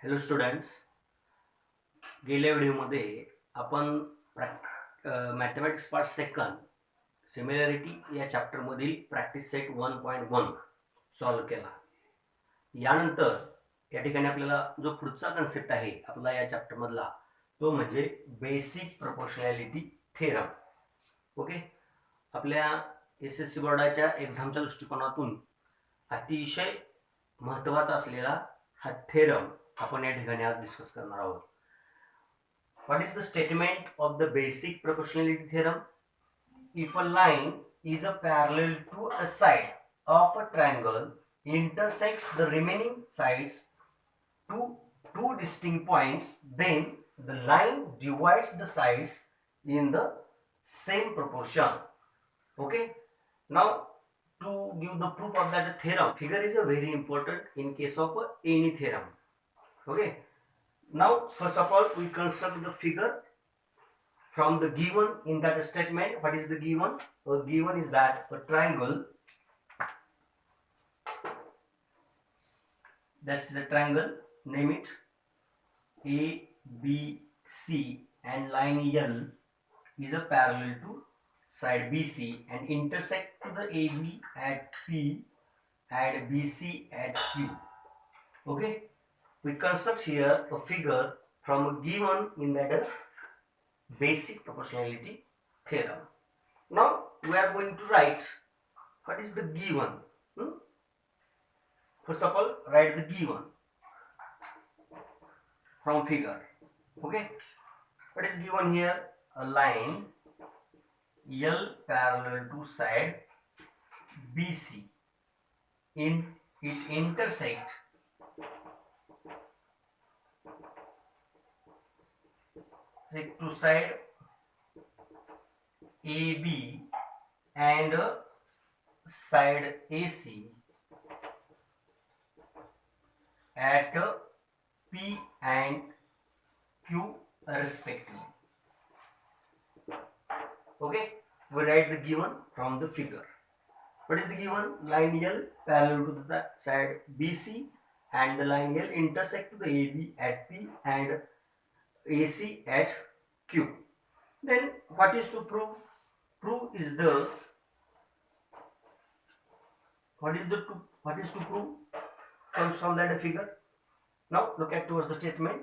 Hello students, गेल्या व्हिडिओमध्ये आपण मॅथमॅटिक्स पार्ट सेकंड सिमिलॅरिटी या चॅप्टरमधील प्रॅक्टिस सेट 1.1 सॉल्व केला. यानंतर या ठिकाणी आपल्याला जो पुढचा कन्सेप्ट आहे आपला या चॅप्टरमधला तो म्हणजे बेसिक प्रोपोर्शनॅलिटी थेरम. ओके, आपल्या SSC बोर्डाच्या एक्झामच्या दृष्टिकोनातून अतिशय महत्त्वाचा असलेला हा थेरम आपण या ठिकाणी आज डिस्कस करणार आहोत. What is the statement of the basic proportionality theorem? If a line is a parallel to a side of a triangle intersects the remaining sides to two distinct points, then the line divides the sides in the same proportion. Okay, now to give the proof of that theorem, figure is a very important in case of any theorem. Okay, now first of all we construct the figure from the given in that statement. What is the given? Given is that a triangle, that's the triangle, name it ABC, and line L is a parallel to side BC and intersect to the AB at P and BC at Q. Okay, we construct here a figure from a given in that basic proportionality theorem. Now we are going to write what is the given. First of all, write the given from figure. Okay, what is given here? A line L parallel to side BC. It intersect to side AB and side AC at P and Q respectively. Okay, we write the given from the figure. What is the given? Line L parallel to the side BC and the line L intersect to the AB at P and AC at Q. Then what is to prove? Prove is the what is to prove comes from that figure. Now look at towards the statement.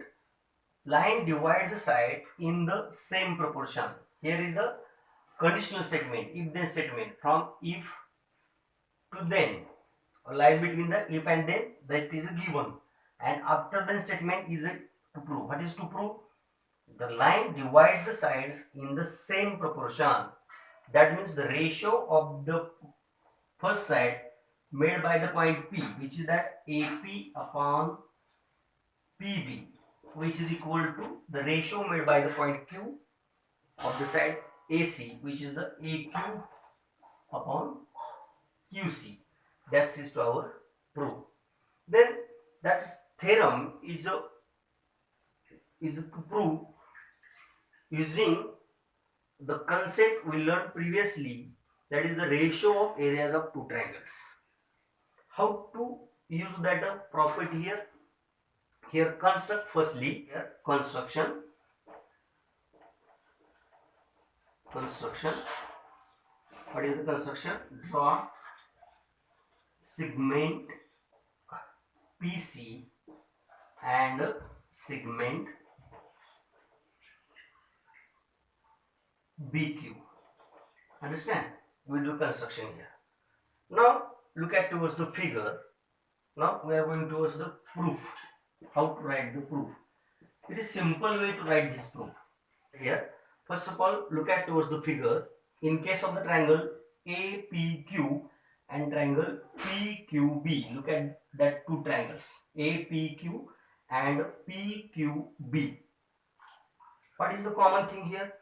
Line divides the side in the same proportion. Here is the conditional statement, if then statement. From if to then lies between the if and then, that is a given, and after then statement is a to prove. What is to prove? The line divides the sides in the same proportion. That means the ratio of the first side made by the point P, which is that AP upon PB, which is equal to the ratio made by the point Q of the side AC, which is the AQ upon QC. That is to our proof. Then that theorem is to prove using the concept we learned previously, that is the ratio of areas of two triangles. How to use that property here? Here construct firstly here construction. What is the construction? Draw segment PC and segment BQ. Understand? We do construction here. Now look at towards the figure. Now we are going towards the proof. How to write the proof? It is simple way to write this proof. Here, first of all, look at towards the figure. In case of the triangle APQ and triangle PQB, look at that two triangles APQ and PQB. What is the common thing here?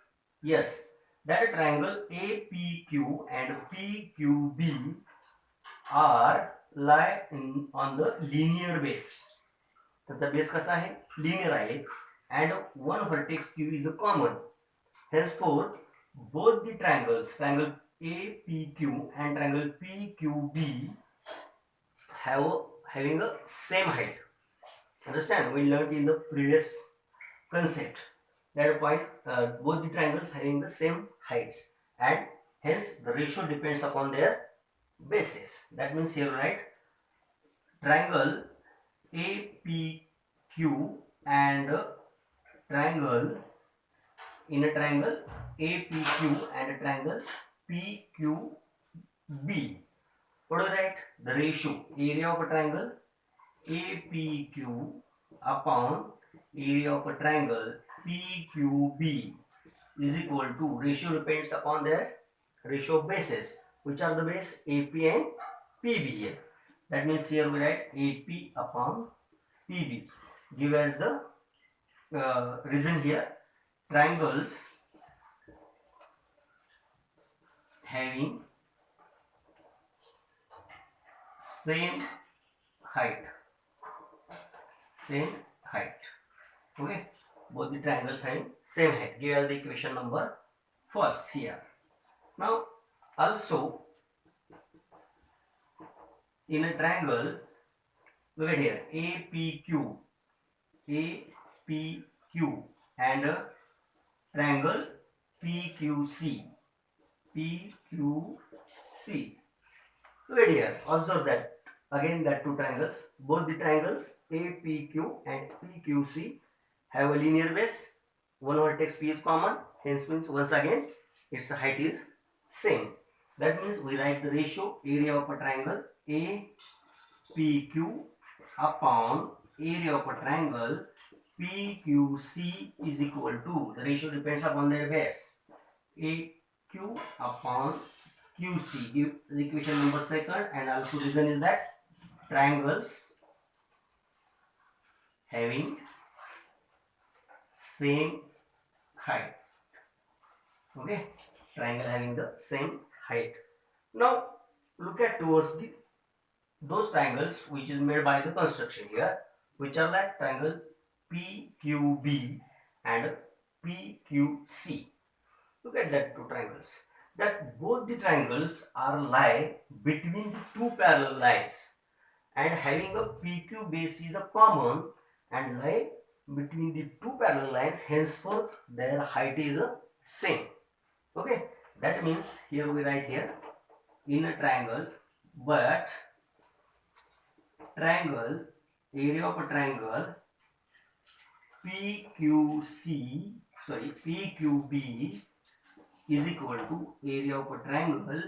Yes, that triangle APQ and PQB are lie on the linear base. त्याचा base कसा आहे? Linear आहे, and one vertex Q is a common. Henceforth, both the triangles, triangle APQ and triangle PQB, having a same height. Understand? We learned in the previous concept that point both the triangles having the same heights, and hence the ratio depends upon their bases. That means here write triangle APQ and triangle in a triangle APQ and a triangle PQB. What do you write? The ratio area of a triangle APQ upon area of a triangle PQB is equal to, ratio depends upon their ratio of bases. Which are the base? AP and PB here. That means here we write AP upon PB. Give as the reason here, triangles having same height. Same height. Okay. Both the triangles having same height. Give as the equation number first here. Now also in a triangle, look at here, APQ and a triangle PQC. Look at here, observe that again that two triangles, both the triangles APQ and PQC have a linear base. One vertex P is common, hence means once again its height is same. That means we write the ratio area of a triangle APQ upon area of a triangle PQC is equal to, the ratio depends upon their base, AQ upon QC. Give the equation number second, and also reason is that triangles having same height. Okay, triangle having the same height. Now look at towards the those triangles which is made by the construction here, which are like triangle PQB and PQC. Look at that two triangles. That both the triangles are lie between the two parallel lines, and having a PQ base is a common and lie between the two parallel lines, henceforth their height is a same. Okay, that means here we write here in a triangle, but triangle area of a triangle PQB is equal to area of a triangle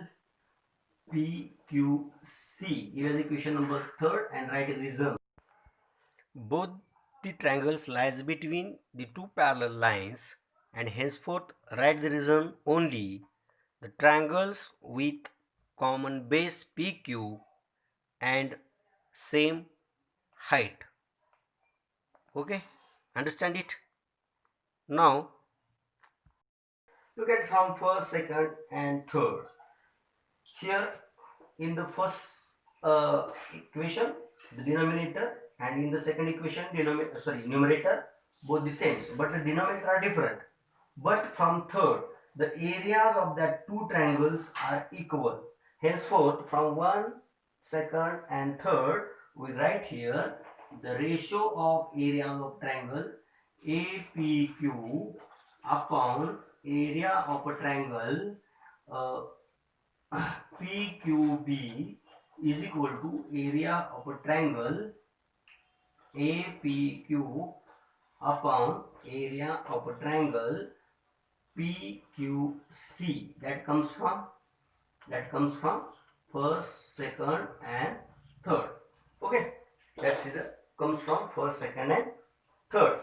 PQC. Here is the equation number third, and write a reason. Both the triangles lies between the two parallel lines, and henceforth write the reason only. The triangles with common base PQ and same height. Okay, understand it? Now look at from first, second and third. Here in the first equation the denominator, and in the second equation numerator both the same, but the denominator are different. But from third, the areas of that two triangles are equal. Henceforth from one, second and third, we write here the ratio of area of triangle APQ upon area of a triangle PQB is equal to area of a triangle APQ upon area of a triangle PQC. That comes from first, second and third. Okay, that is comes from first, second and third.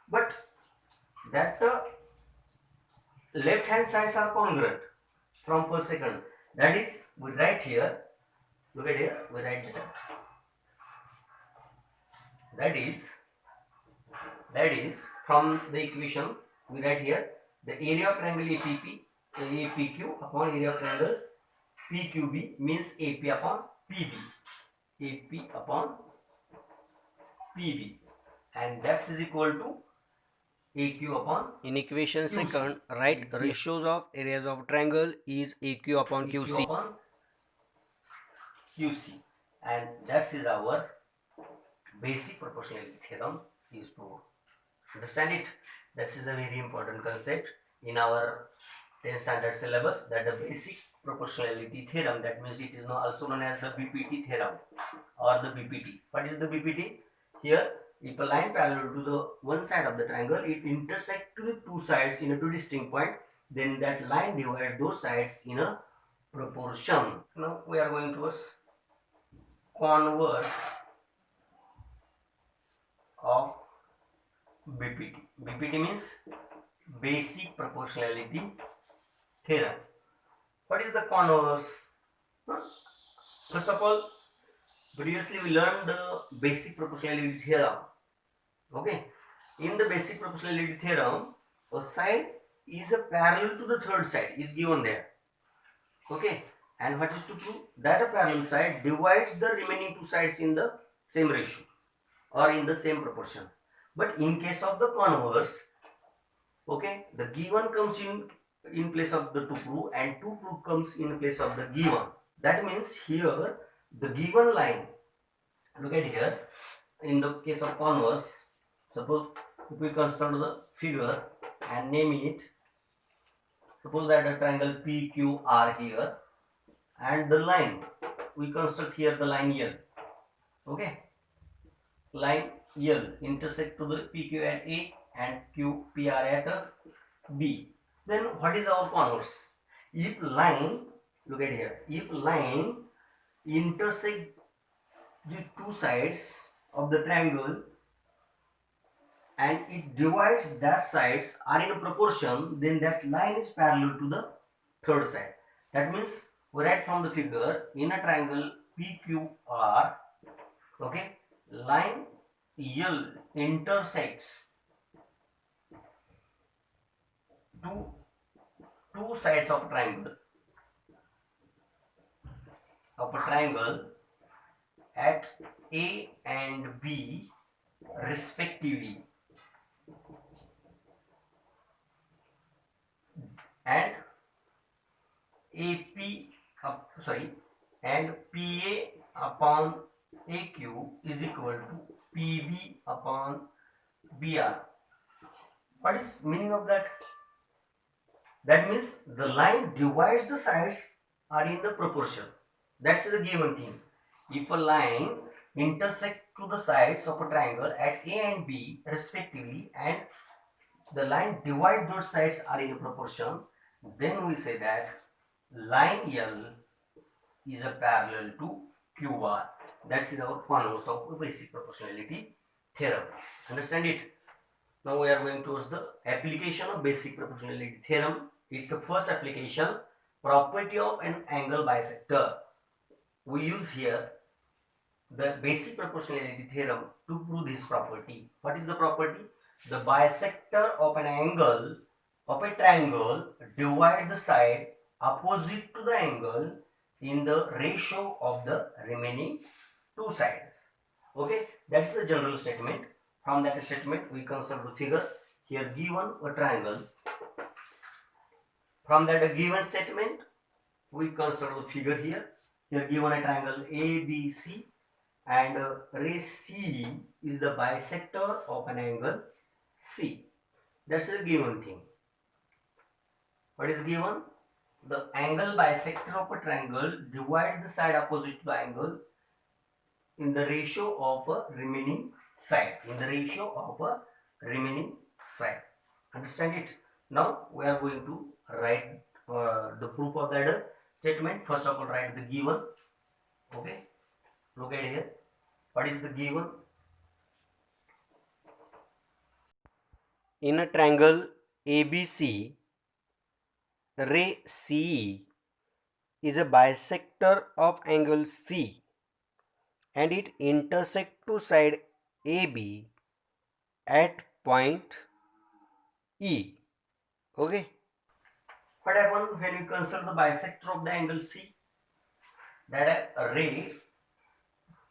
But that left hand sides are congruent from first, second. That is, we write here, look at here, we write that is from the equation we write here the area of triangle APQ upon area of triangle PQB means AP upon PB, and that is equal to AQ upon, in equation QC. Second, write ratios of areas of triangle is AQ upon QC, and that is our basic proportionality theorem is proved. Understand it? That is a very important concept in our 10th standard syllabus, that the basic proportionality theorem, that means it is also known as the BPT theorem or the BPT. What is the BPT? Here, if a line parallel to the one side of the triangle, it intersects to the two sides in a two distinct point, then that line divides those sides in a proportion. Now we are going towards converse of BPT. BPT means basic proportionality theorem. What is the converse? First of all, previously we learned the basic proportionality theorem. Okay, in the basic proportionality theorem, a side is a parallel to the third side is given there. Okay, and what is to prove? That a parallel side divides the remaining two sides in the same ratio or in the same proportion. But in case of the converse, okay, the given comes in place of the to prove, and to prove comes in place of the given. That means here the given line, look at here, in the case of converse, suppose if we consider the figure and name it, suppose that a triangle PQR here, and the line, we construct here the line L. Okay, line L intersect to the PQ at A and QPR at B. Then what is our converse? If line, look at here, if line intersect the two sides of the triangle and it divides that sides are in a proportion, then that line is parallel to the third side. That means we write from the figure, in a triangle PQR, okay, line L intersects two sides of a triangle at A and B respectively, and and PA upon AQ is equal to PB upon BR. What is meaning of that? That means the line divides the sides are in the proportion. That's the given thing. If a line intersect to the sides of a triangle at A and B respectively, and the line divide those sides are in a proportion, then we say that line L is a parallel to QR. That is our converse of basic proportionality theorem. Understand it? Now we are going towards the application of basic proportionality theorem. It's the first application, property of an angle bisector. We use here the basic proportionality theorem to prove this property. What is the property? The bisector of an angle of a triangle divide the side opposite to the angle in the ratio of the remaining two sides. Okay, that's the general statement. From that statement we construct the figure. Here given a triangle. From that given statement we construct the figure here. Here given a triangle ABC, and ray C is the bisector of an angle C. That's a given thing. What is given? The angle bisector of a triangle divide the side opposite to the angle in the ratio of a remaining side. Understand it? Now we are going to write the proof of that statement. First of all, write the given. Okay, look at here. What is the given? In a triangle ABC, ray CE is a bisector of angle C, and it intersects to side AB at point E. Okay. What happens when you consider the bisector of the angle C? That a ray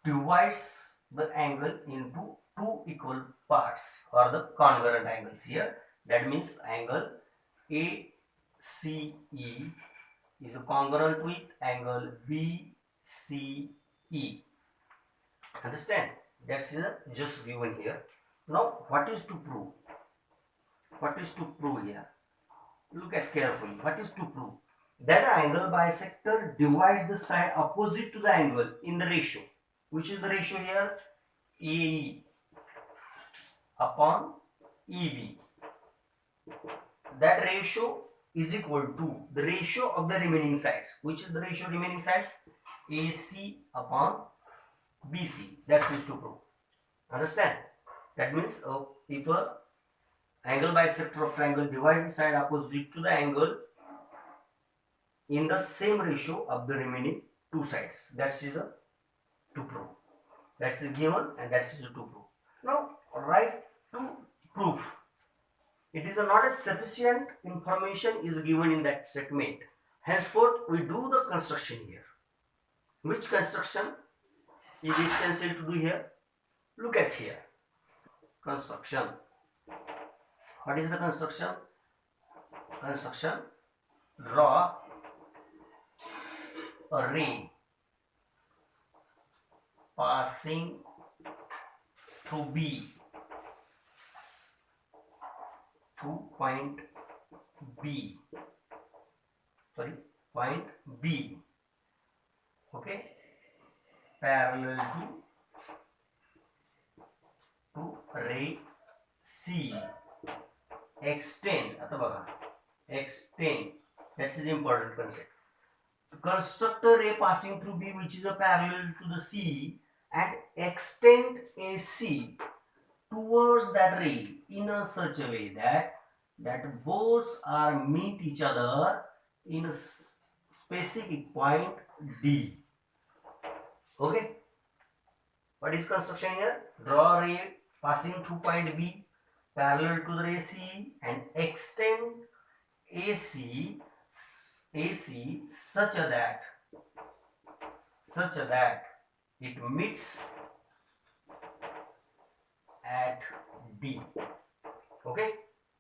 divides the angle into two equal parts, or the congruent angles here. That means angle ACE is congruent with angle BCE. Understand? That's just given here. Now what is to prove? What is to prove here? Look at carefully. What is to prove? That angle bisector divides the side opposite to the angle in the ratio. Which is the ratio here? AE upon EB. That ratio is equal to the ratio of the remaining sides. Which is the ratio of remaining sides? AC upon BC. That's is to prove. Understand? That means if a angle bisector of triangle divides the side opposite to the angle in the same ratio of the remaining two sides. That is a to prove. That's is given and that is to prove. Now write to proof. It is not a sufficient information is given in that statement. Henceforth, we do the construction here. Which construction is essential to do here? Look at here. Construction. What is the construction? Construction. Draw a ray passing through B to point B. Point B. Okay, parallel to ray C. Extend. Extend. That's the important concept. Construct a ray passing through B which is a parallel to the C and extend AC towards that ray in a such a way that both are meet each other in a specific point D. Okay. What is construction here? Draw a ray passing through point B parallel to the ray C and extend AC such that it meets at D. Okay,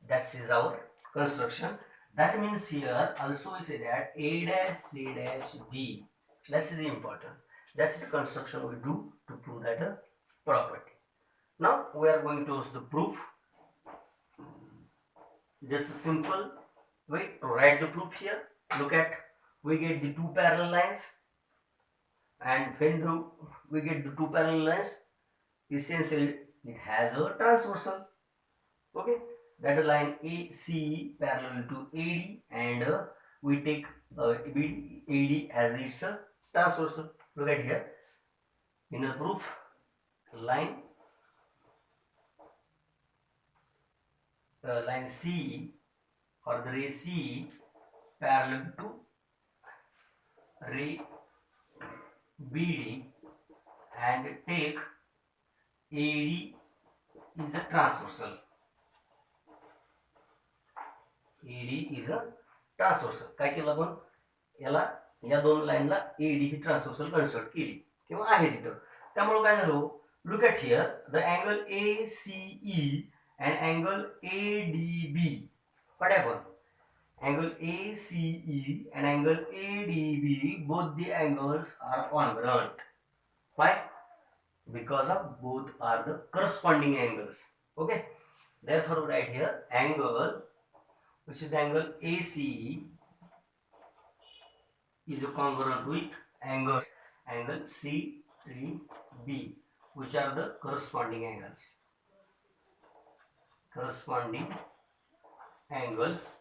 that is our construction. That means here also we say that A dash C dash D. That is important. That's the construction we do to prove that property. Now we are going to use the proof. Just a simple way to write the proof here. Look at, we get the two parallel lines, and when we get the two parallel lines, essentially it has a transversal. Okay, that line AC parallel to AD, and we take AD as its transversal. Look at here in the proof, line C or the ray C parallel to ray BD and take AD is a transversal. AD is a transversal. काय केलं आपण याला या दोन लाईनला AD ही transversal consider केली किंवा आहे तिथं. त्यामुळे काय झालं, look at here the angle ACE and angle ADB. What happened? Angle ACE and angle ADB, both the angles are congruent. Why? Because of both are the corresponding angles. Okay. Therefore, right here angle, which is the angle ACE, is congruent with angle C3B, which are the corresponding angles. Corresponding angles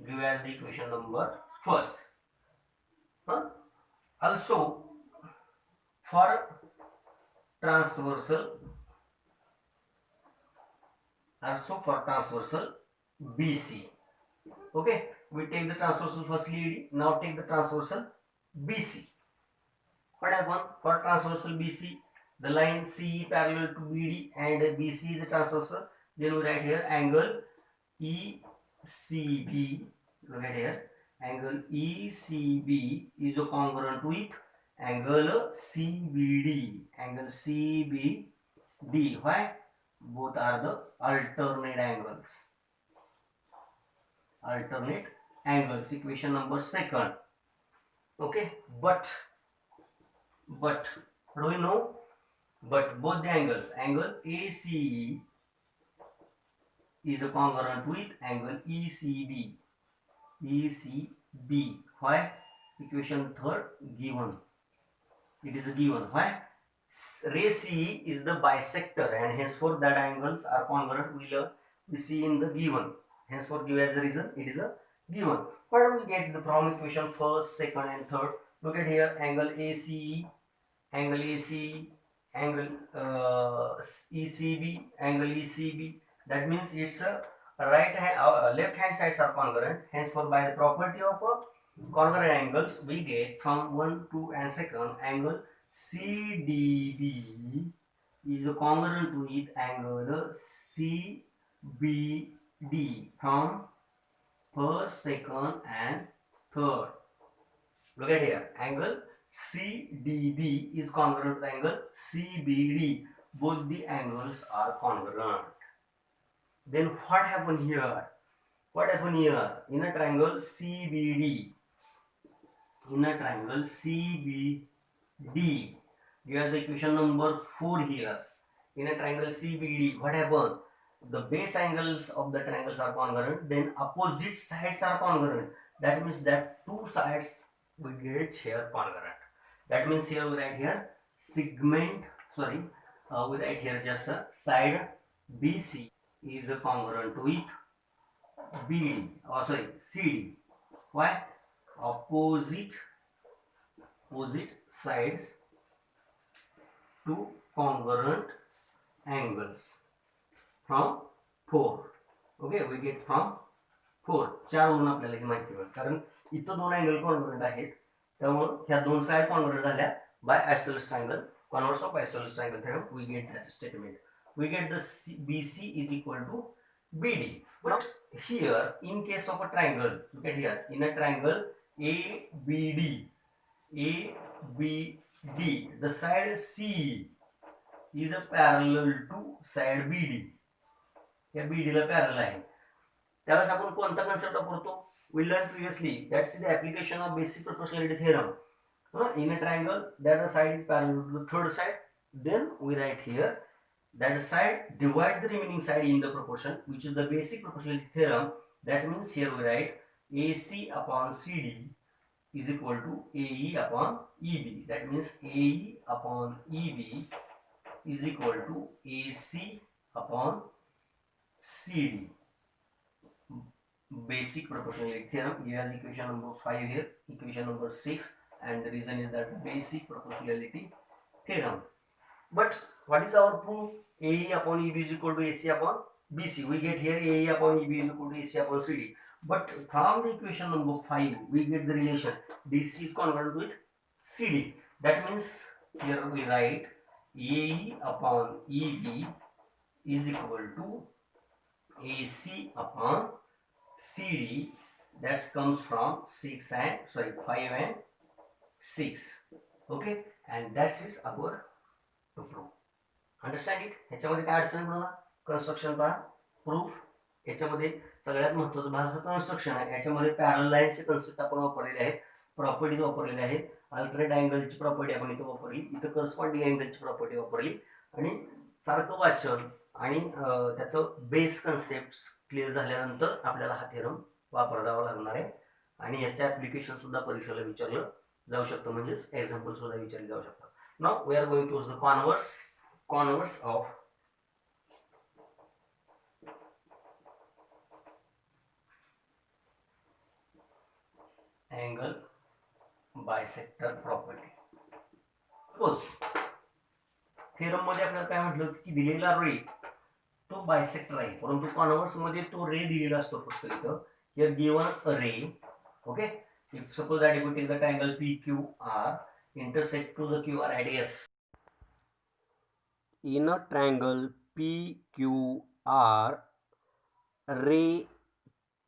give as the equation number first. Also for transversal BC. Okay, we take the transversal firstly AD, now take the transversal BC. What happened for transversal BC? The line CE parallel to BD and BC is a transversal. Then we write here angle ECB. Look at here, angle ECB is congruent with angle CBD. Angle CBD. Why? Both are the alternate angles. Alternate angles. Equation number second. Okay, but what do we know? but both the angles, angle ACE is congruent with angle ECB. ECB. Why? Equation third given. It is given. Why? Ray C is the bisector and henceforth that angles are congruent. We see in the given. Henceforth give as the reason it is a given. What do we get from equation first, second and third? Look at here, angle ACE, angle ACE, angle ECB, angle ECB. That means it's a left hand sides are congruent. Henceforth by the property of congruent angles we get from 1, 2 and second angle CDB is congruent with angle CBD from first, second and third. Look at here, angle CDB is congruent with angle CBD. Both the angles are congruent. Then what happened here? What happened here? In a triangle CBD, you have the equation number 4 here. In a triangle CBD, what happened? The base angles of the triangles are congruent, then opposite sides are congruent. That means that two sides we get here congruent. That means here we write here segment, we write here just side BC is congruent with BD, CD. Why? Opposite sides to congruent angles from 4. Okay, we get from 4. 4 वरून आपल्याला ही माहिती मिळेल कारण इथं दोन angle congruent आहेत त्यामुळे ह्या दोन साइड कॉन्ग्रुएंट झाल्या by isosceles triangle converse of isosceles triangle theorem we get that statement we get the BC is equal to BD. But here in case of a triangle, look at here, in a triangle ABD, the side C is a parallel to side BD. या BD ला parallel आहे त्यावेळेस आपण कोणता concept वापरतो we learned previously, that's the application of basic proportionality theorem. In a triangle that the side is parallel to the third side, then we write here that the side divide the remaining side in the proportion, which is the basic proportionality theorem. That means here we write AC upon CD is equal to AE upon EB. That means AE upon EB is equal to AC upon CD. Basic proportionality theorem. Here is equation number 5 here, equation number 6, and the reason is that basic proportionality theorem. But what is our proof? AE upon EB is equal to AC upon BC. We get here AE upon EB is equal to AC upon CD. But from the equation number 5, we get the relation DC is congruent with CD. That means here we write AE upon EB is equal to AC upon CD. That comes from 5 and 6. Okay, and that is our to prove. Understand it. ह्याच्यामध्ये काय अडचण बघा construction पहा proof. याच्यामध्ये सगळ्यात महत्त्वाचा भाग हा कन्स्ट्रक्शन आहे. याच्यामध्ये पॅरल लाईनचे कन्सेप्ट आपण वापरलेले आहेत, प्रॉपर्टीज वापरलेले आहेत, अल्टरनेट अँगलची प्रॉपर्टी आपण इथं वापरली, इथं करस्पॉन्डिंग अँगलची प्रॉपर्टी वापरली आणि सारखं वाचन आणि त्याचं बेस कन्सेप्ट क्लिअर झाल्यानंतर आपल्याला हा थेरम वापरावा लागणार आहे आणि याचं ॲप्लिकेशन सुद्धा परीक्षेला विचारलं जाऊ शकतं, म्हणजेच एक्झाम्पल सुद्धा विचारले जाऊ शकतात. Now we are going to use the converse of angle bisector property. Suppose theorem मध्ये आपल्याला काय म्हटलं की दिलेला रे तो बायसेक्टर आहे, परंतु कॉन्व्हर्स मध्ये तो रे दिलेला असतो फक्त इथं. हिअर गिवन अ रे. Okay, if suppose that if we take the triangle PQR intersect to the QR at S. In a triangle PQR, ray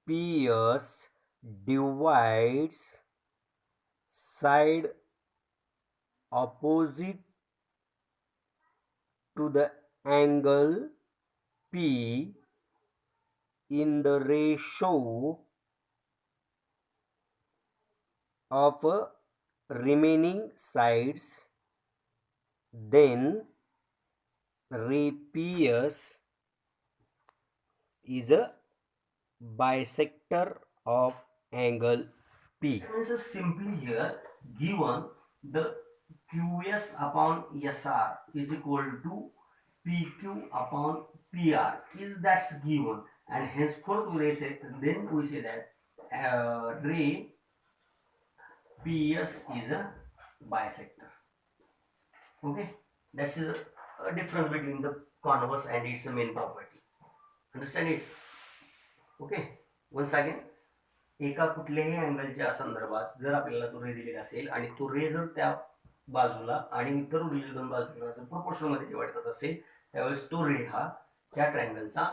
PS divides side opposite to the angle P in the ratio of remaining sides, then ray PS is a bisector of angle P. This is simply here given the QS upon SR is equal to PQ upon PR is that's given, and henceforth we say that ray PS is a bisector. Okay, that's a difference between the converse and its main property. Understand it? Okay. Once again, एका कुठल्याही अँगलच्या संदर्भात जर आपल्याला तो रे दिलेला असेल आणि तो रे जर त्या बाजूला आणि इतर उरलेल्या दोन बाजूला जर प्रोपोर्शनल मध्ये डिवाइड करत असेल त्यावेळेस तो रे हा त्या ट्रायंगलचा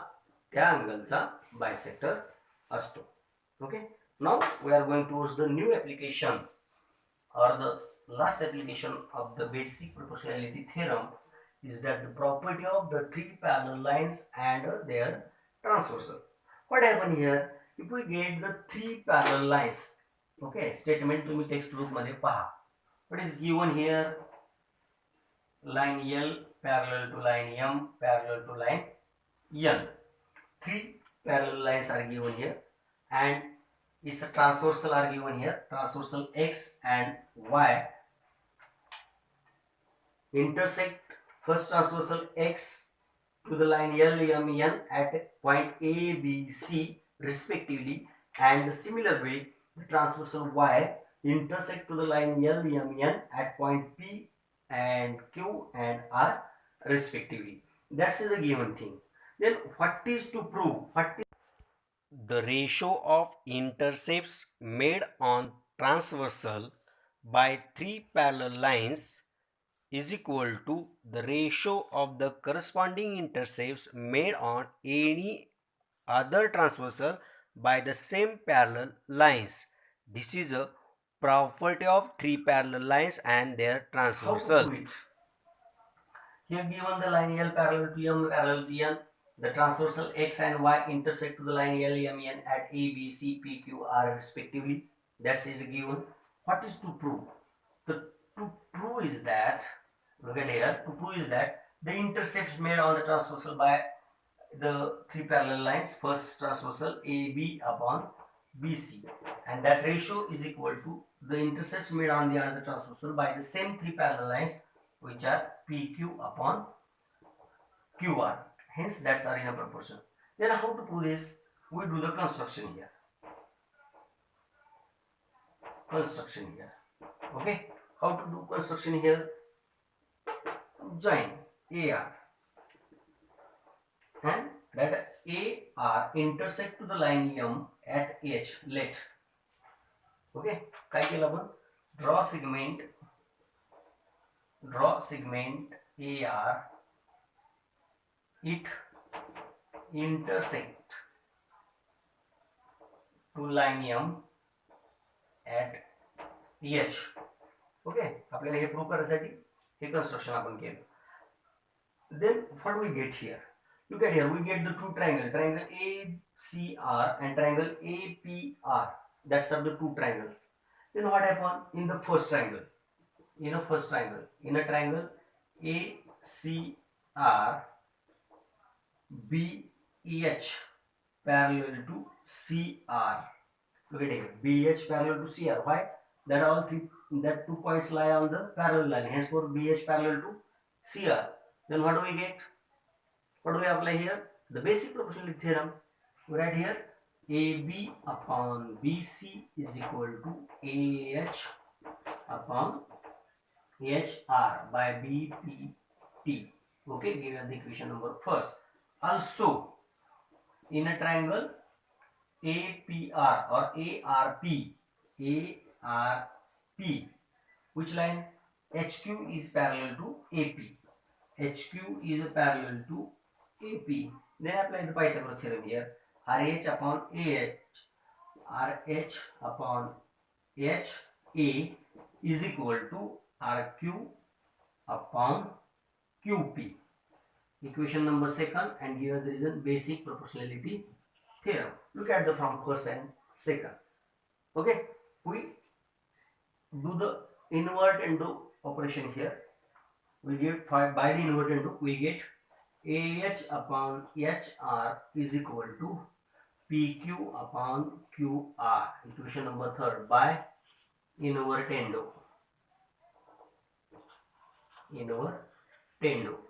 त्या अँगलचा बायसेक्टर असतो. Okay. Now we are going towards the new application or the last application of the basic proportionality theorem is that the property of the three parallel lines and their transversal. What happen here? If we get the three parallel lines, okay, statement तुम्ही textbook मध्ये पहा. What is given here? Line L parallel to line M parallel to line N. Three parallel lines are given here, and its a transversal are given here. Transversal X and Y intersect first transversal X to the line L, M, N at point A, B, C respectively, and the similar way the transversal Y intersect to the line L, M, N at point P and Q and R respectively. That is a given thing. Then what is to prove? The ratio of intercepts made on transversal by three parallel lines is equal to the ratio of the corresponding intercepts made on any other transversal by the same parallel lines. This is a property of three parallel lines and their transversal. Here given the line L parallel to M parallel to N, the transversal X and Y intersect to the line L, M, N at A, B, C, P, Q, R respectively. That is given. What is to prove? To prove is that, look at here, to prove is that the intercepts made on the transversal by the three parallel lines, first transversal AB upon BC, and that ratio is equal to the intercepts made on the other transversal by the same three parallel lines, which are PQ upon QR. Hence, that's are in a proportion. Then how to prove this? We do the construction here. Okay. How to do construction here? Join AR and that AR intersect to the line M at H. Let. Okay. काय केलं आपण? Draw segment AR. It intersect to line M at H. Okay, आपल्याला हे prove करायसाठी हे construction आपण केलं. Then what we get here? Look at here, we get the two triangle ACR and triangle APR. That's are the two triangles. Then what happened in the first triangle? In a triangle ACR BH parallel to CR. Look at here, BH parallel to CR. Why? That two points lie on the parallel line. Hence, for BH parallel to CR. Then what do we get? What do we apply here? The basic proportionality theorem. We write here AB upon BC is equal to AH upon HR by BPT. Okay, give us the equation number first. Also, in a triangle APR or ARP, which line? HQ is parallel to AP. HQ is parallel to AP. Then apply the Pythagoras theorem here. RH upon HA is equal to RQ upon QP. Equation number second, and here there is a basic proportionality theorem. Look at the from first and second. Okay, we do the invert and do operation here. We get by the invert and do we get AH upon HR is equal to PQ upon QR. Equation number 3 by invertendo.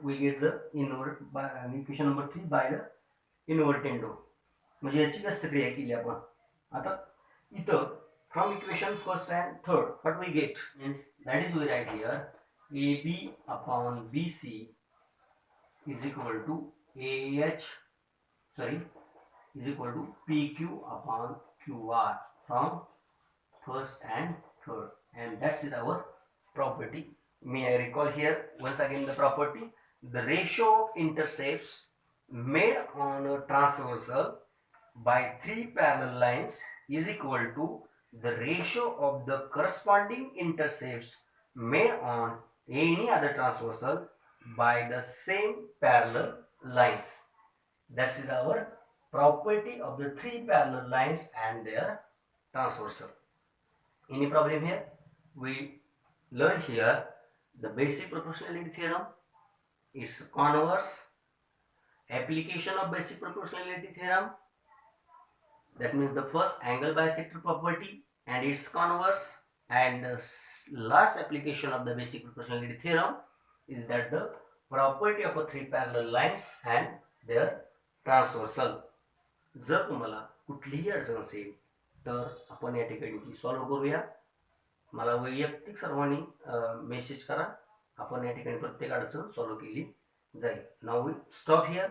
We get the equation number 3 by the invertendo. म्हणजे याची व्यस्त क्रिया केली आपण. आता इथं from equation first and third what we get means that is we write here AB upon BC is equal to is equal to PQ upon QR from first and third, and that's it our property. May I recall here once again the property: the ratio of intercepts made on a transversal by three parallel lines is equal to the ratio of the corresponding intercepts made on any other transversal by the same parallel lines. That is our property of the three parallel lines and their transversal. Any problem here? We learned here the basic proportionality theorem, its converse, application of basic proportionality theorem, that means the first angle bisector property and its converse, and the last application of the basic proportionality theorem is that the property of a three parallel lines and their transversal. जर तुम्हाला कुठलीही अडचण असेल तर आपण या ठिकाणी ती सॉल्व्ह करूया. मला वैयक्तिक सर्वांनी मेसेज करा, आपण या ठिकाणी प्रत्येक अडचण सॉल्व्ह केली जाईल. Now we stop here.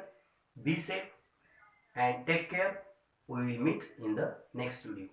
Be safe and take care. We will meet in the next video.